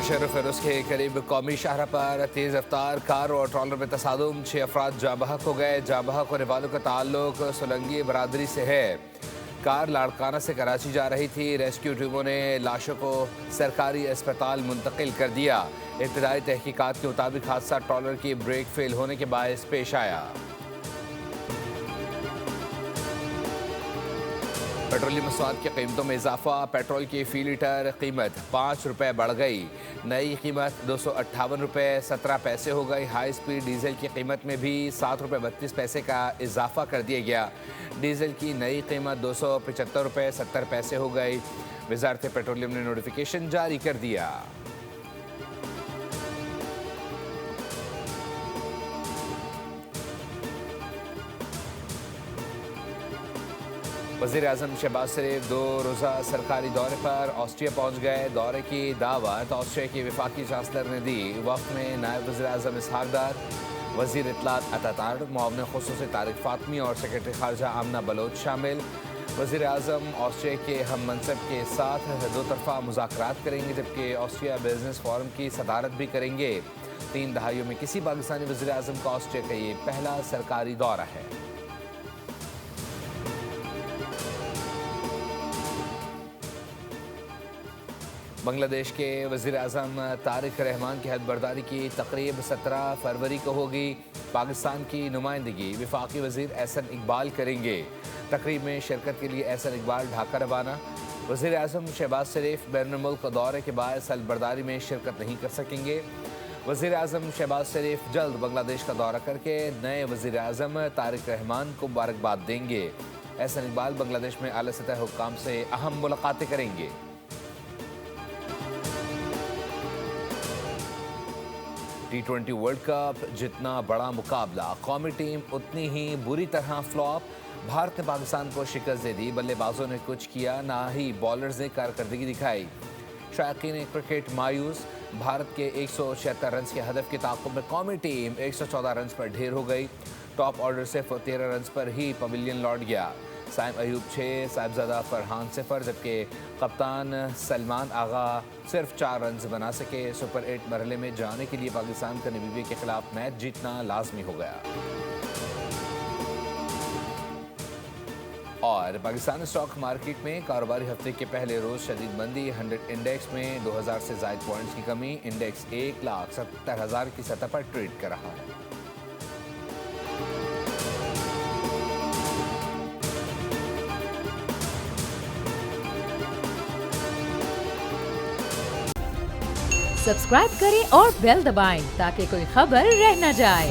मुशर्रफ फिरोज के करीब कौमी शाहरा पर तेज़ रफ्तार कार और ट्रॉलर में तसादुम 6 अफराद जाँ बहक हो गए। जाँ बहक होने वालों का ताल्लुक सोलंगी बरादरी से है। कार लाड़काना से कराची जा रही थी। रेस्क्यू टीमों ने लाशों को सरकारी अस्पताल मुंतकिल कर दिया। इब्तदाई तहकीकात के मुताबिक हादसा ट्रॉलर की ब्रेक फेल होने के बायस पेश आया। पेट्रोलियम मसवाद की कीमतों में इजाफा। पेट्रोल की फ़ी लीटर कीमत 5 रुपये बढ़ गई। नई कीमत 258 रुपये 17 पैसे हो गई। हाई स्पीड डीजल की कीमत में भी 7 रुपये 32 पैसे का इजाफा कर दिया गया। डीजल की नई कीमत 275 रुपये 70 पैसे हो गई। वजारत पेट्रोलियम ने नोटिफिकेशन जारी कर दिया। वज़ीर-ए-आज़म शहबाज शरीफ 2 रोज़ा सरकारी दौरे पर ऑस्ट्रिया पहुँच गए। दौरे की दावत ऑस्ट्रिया की वफाकी चांसलर ने दी। वक्त में नायब वज़ीर-ए-आज़म इसहाक डार, वज़ीर इत्तलात अता मुआविन ख़ुसूसी तारिक फ़ातमी और सेक्रेटरी ख़ारजा आमना बलोच शामिल। वज़ीर-ए-आज़म ऑस्ट्रिया के हम मनसब के साथ दो तरफ़ा मुज़ाकरात करेंगे, जबकि ऑस्ट्रिया बिजनेस फोरम की सदारत भी करेंगे। 3 दहाइयों में किसी पाकिस्तानी वज़ीर-ए-आज़म का ऑस्ट्रिया का ये पहला सरकारी दौरा है। बांग्लादेश के वज़ीर-ए-आज़म तारिक रहमान की हदबर्दारी की तकरीब 17 फरवरी को होगी। पाकिस्तान की नुमाइंदगी वफाकी वज़ीर एहसन इकबाल करेंगे। तकरीब में शिरकत के लिए एहसन इकबाल ढाका रवाना। वज़ीर-ए-आज़म शहबाज शरीफ बैरून मुल्क दौरे के बाद हदबर्दारी में शिरकत नहीं कर सकेंगे। वज़ीर-ए-आज़म शहबाज शरीफ जल्द बांग्लादेश का दौरा करके नए वज़ीर-ए-आज़म तारिक रहमान को मुबारकबाद देंगे। एहसन इकबाल बांग्लादेश में आला सतह हुक्काम से अहम मुलाकातें करेंगे। T20 वर्ल्ड कप जितना बड़ा मुकाबला, कौमी टीम उतनी ही बुरी तरह फ्लॉप। भारत ने पाकिस्तान को शिकस्त दे दी। बल्लेबाजों ने कुछ किया, ना ही बॉलर्स ने कारकर्दगी दिखाई। शायकीन क्रिकेट मायूस। भारत के 176 रन के हदफ के ताक़ुब में कौमी टीम 114 रन पर ढेर हो गई। टॉप ऑर्डर से 13 रन पर ही पवेलियन लौट गया। साइम अयूब 6, साहिबजादा फरहान 0, जबकि कप्तान सलमान आगा सिर्फ 4 रन बना सके। सुपर 8 मरहले में जाने के लिए पाकिस्तान का नामीबिया के खिलाफ मैच जीतना लाजमी हो गया। और पाकिस्तान स्टॉक मार्केट में कारोबारी हफ्ते के पहले रोज शदीद मंदी। 100 इंडेक्स में 2000 से ज़ायद पॉइंट्स की कमी। इंडेक्स 1,70,000 की सतह पर ट्रेड कर रहा है। सब्सक्राइब करें और बेल दबाएं ताकि कोई खबर रह न जाए।